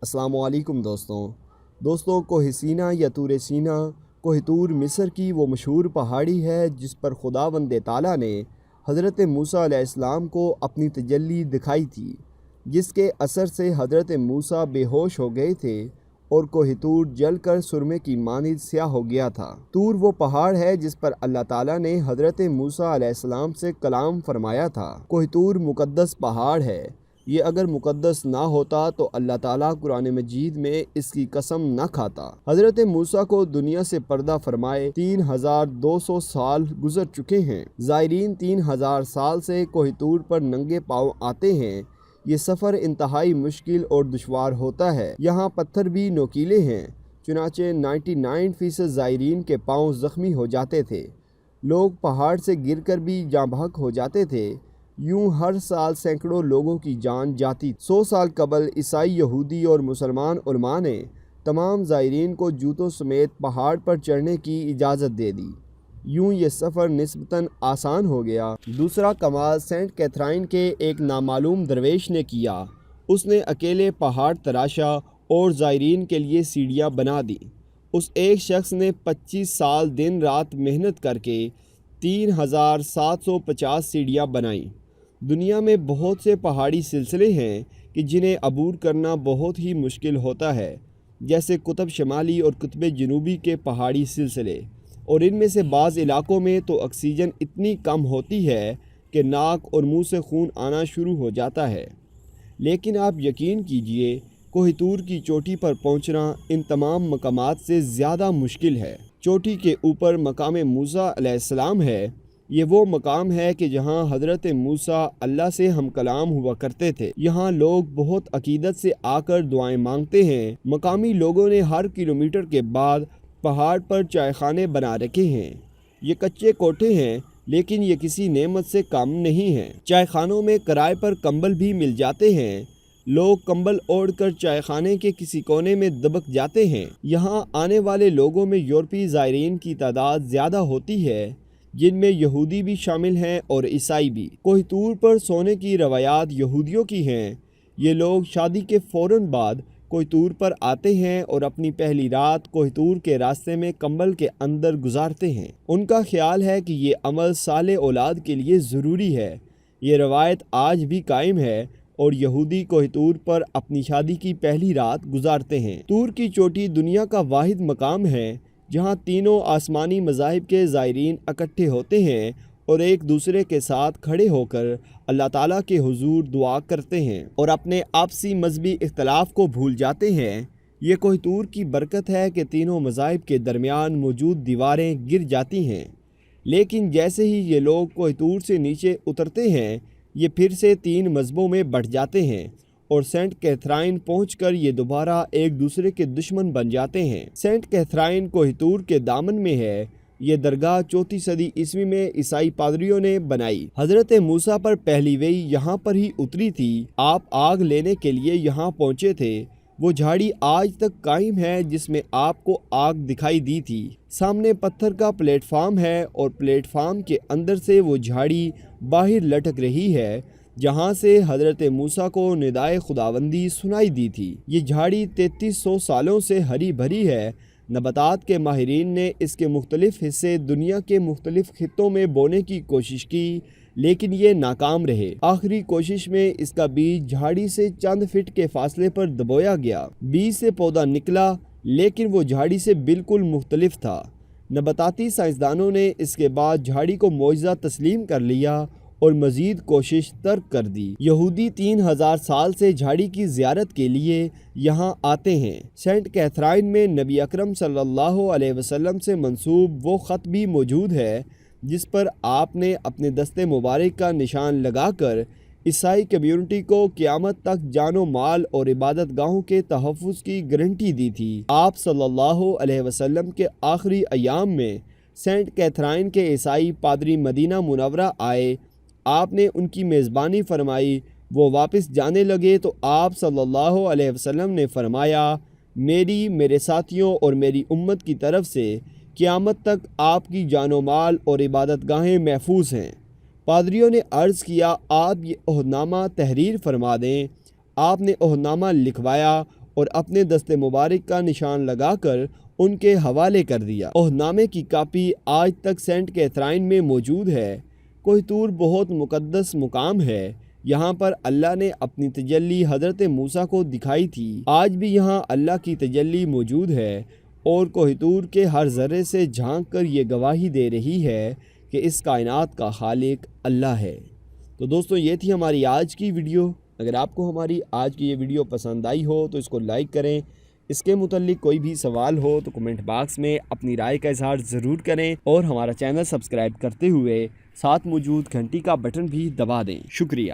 السلام علیکم دوستوں کوہ سینہ یا طور سینہ کوہ طور مصر کی وہ مشہور پہاڑی ہے جس پر خداوند تعالیٰ نے حضرت موسیٰ علیہ السلام کو اپنی تجلی دکھائی تھی، جس کے اثر سے حضرت موسیٰ بے ہوش ہو گئے تھے اور کوہ طور جل کر سرمے کی مانند سیاہ ہو گیا تھا۔ طور وہ پہاڑ ہے جس پر اللہ تعالیٰ نے حضرت موسیٰ علیہ السلام سے کلام فرمایا تھا۔ کوہ طور مقدس پہاڑ ہے، یہ اگر مقدس نہ ہوتا تو اللہ تعالیٰ قرآن مجید میں اس کی قسم نہ کھاتا۔ حضرت موسیٰ کو دنیا سے پردہ فرمائے 3200 سال گزر چکے ہیں۔ زائرین 3000 سال سے کوہ طور پر ننگے پاؤں آتے ہیں۔ یہ سفر انتہائی مشکل اور دشوار ہوتا ہے، یہاں پتھر بھی نوکیلے ہیں، چنانچہ 99% زائرین کے پاؤں زخمی ہو جاتے تھے۔ لوگ پہاڑ سے گر کر بھی جاں بحق ہو جاتے تھے۔ یوں ہر سال سینکڑوں لوگوں کی جان جاتی۔ 100 سال قبل عیسائی، یہودی اور مسلمان علماء نے تمام زائرین کو جوتوں سمیت پہاڑ پر چڑھنے کی اجازت دے دی۔ یوں یہ سفر نسبتاً آسان ہو گیا۔ دوسرا کمال سینٹ کیتھرائن کے ایک نامعلوم درویش نے کیا۔ اس نے اکیلے پہاڑ تراشا اور زائرین کے لیے سیڑھیاں بنا دیں۔ اس ایک شخص نے 25 سال دن رات محنت کر کے 3750 سیڑھیاں بنائیں۔ دنیا میں بہت سے پہاڑی سلسلے ہیں کہ جنہیں عبور کرنا بہت ہی مشکل ہوتا ہے، جیسے قطب شمالی اور قطب جنوبی کے پہاڑی سلسلے، اور ان میں سے بعض علاقوں میں تو آکسیجن اتنی کم ہوتی ہے کہ ناک اور منہ سے خون آنا شروع ہو جاتا ہے۔ لیکن آپ یقین کیجئے، کوہ طور کی چوٹی پر پہنچنا ان تمام مقامات سے زیادہ مشکل ہے۔ چوٹی کے اوپر مقام موسیٰ علیہ السلام ہے۔ یہ وہ مقام ہے کہ جہاں حضرت موسیٰ اللہ سے ہم کلام ہوا کرتے تھے۔ یہاں لوگ بہت عقیدت سے آ کر دعائیں مانگتے ہیں۔ مقامی لوگوں نے ہر کلومیٹر کے بعد پہاڑ پر چائے خانے بنا رکھے ہیں۔ یہ کچے کوٹھے ہیں، لیکن یہ کسی نعمت سے کم نہیں ہیں۔ چائے خانوں میں کرائے پر کمبل بھی مل جاتے ہیں۔ لوگ کمبل اوڑھ کر چائے خانے کے کسی کونے میں دبک جاتے ہیں۔ یہاں آنے والے لوگوں میں یورپی زائرین کی تعداد زیادہ ہوتی ہے، جن میں یہودی بھی شامل ہیں اور عیسائی بھی۔ کوہ طور پر سونے کی روایات یہودیوں کی ہیں۔ یہ لوگ شادی کے فوراً بعد کوہ طور پر آتے ہیں اور اپنی پہلی رات کوہ طور کے راستے میں کمبل کے اندر گزارتے ہیں۔ ان کا خیال ہے کہ یہ عمل صالح اولاد کے لیے ضروری ہے۔ یہ روایت آج بھی قائم ہے اور یہودی کوہ طور پر اپنی شادی کی پہلی رات گزارتے ہیں۔ طور کی چوٹی دنیا کا واحد مقام ہے جہاں تینوں آسمانی مذاہب کے زائرین اکٹھے ہوتے ہیں اور ایک دوسرے کے ساتھ کھڑے ہو کر اللہ تعالیٰ کے حضور دعا کرتے ہیں اور اپنے آپسی مذہبی اختلاف کو بھول جاتے ہیں۔ یہ کوہ طور کی برکت ہے کہ تینوں مذاہب کے درمیان موجود دیواریں گر جاتی ہیں، لیکن جیسے ہی یہ لوگ کوہ طور سے نیچے اترتے ہیں، یہ پھر سے 3 مذہبوں میں بٹ جاتے ہیں اور سینٹ کیتھرائن پہنچ کر یہ دوبارہ ایک دوسرے کے دشمن بن جاتے ہیں۔ سینٹ کیتھرائن کوہ طور کے دامن میں ہے۔ یہ درگاہ 4 صدی عیسوی میں عیسائی پادریوں نے بنائی۔ حضرت موسیٰ پر پہلی وحی یہاں پر ہی اتری تھی۔ آپ آگ لینے کے لیے یہاں پہنچے تھے۔ وہ جھاڑی آج تک قائم ہے جس میں آپ کو آگ دکھائی دی تھی۔ سامنے پتھر کا پلیٹ فارم ہے اور پلیٹ فارم کے اندر سے وہ جھاڑی باہر لٹک رہی ہے جہاں سے حضرت موسیٰ کو ندائے خداوندی سنائی دی تھی۔ یہ جھاڑی 3300 سالوں سے ہری بھری ہے۔ نباتات کے ماہرین نے اس کے مختلف حصے دنیا کے مختلف خطوں میں بونے کی کوشش کی، لیکن یہ ناکام رہے۔ آخری کوشش میں اس کا بیج جھاڑی سے چند فٹ کے فاصلے پر دبویا گیا۔ بیج سے پودا نکلا، لیکن وہ جھاڑی سے بالکل مختلف تھا۔ نباتاتی سائنسدانوں نے اس کے بعد جھاڑی کو معجزہ تسلیم کر لیا اور مزید کوشش ترک کر دی۔ یہودی 3000 سال سے جھاڑی کی زیارت کے لیے یہاں آتے ہیں۔ سینٹ کیتھرائن میں نبی اکرم صلی اللہ علیہ وسلم سے منسوب وہ خط بھی موجود ہے جس پر آپ نے اپنے دست مبارک کا نشان لگا کر عیسائی کمیونٹی کو قیامت تک جان و مال اور عبادت گاہوں کے تحفظ کی گارنٹی دی تھی۔ آپ صلی اللہ علیہ وسلم کے آخری ایام میں سینٹ کیتھرائن کے عیسائی پادری مدینہ منورہ آئے۔ آپ نے ان کی میزبانی فرمائی۔ وہ واپس جانے لگے تو آپ صلی اللہ علیہ وسلم نے فرمایا، میرے ساتھیوں اور میری امت کی طرف سے قیامت تک آپ کی جان و مال اور عبادت گاہیں محفوظ ہیں۔ پادریوں نے عرض کیا، آپ یہ عہد نامہ تحریر فرما دیں۔ آپ نے عہد نامہ لکھوایا اور اپنے دست مبارک کا نشان لگا کر ان کے حوالے کر دیا۔ عہد نامے کی کاپی آج تک سینٹ کیتھرائن میں موجود ہے۔ کوہ طور بہت مقدس مقام ہے۔ یہاں پر اللہ نے اپنی تجلی حضرت موسیٰ کو دکھائی تھی۔ آج بھی یہاں اللہ کی تجلی موجود ہے اور کوہ طور کے ہر ذرے سے جھانک کر یہ گواہی دے رہی ہے کہ اس کائنات کا خالق اللہ ہے۔ تو دوستو، یہ تھی ہماری آج کی ویڈیو۔ اگر آپ کو ہماری آج کی یہ ویڈیو پسند آئی ہو تو اس کو لائک کریں۔ اس کے متعلق کوئی بھی سوال ہو تو کمنٹ باکس میں اپنی رائے کا اظہار ضرور کریں اور ہمارا چینل سبسکرائب کرتے ہوئے ساتھ موجود گھنٹی کا بٹن بھی دبا دیں۔ شکریہ۔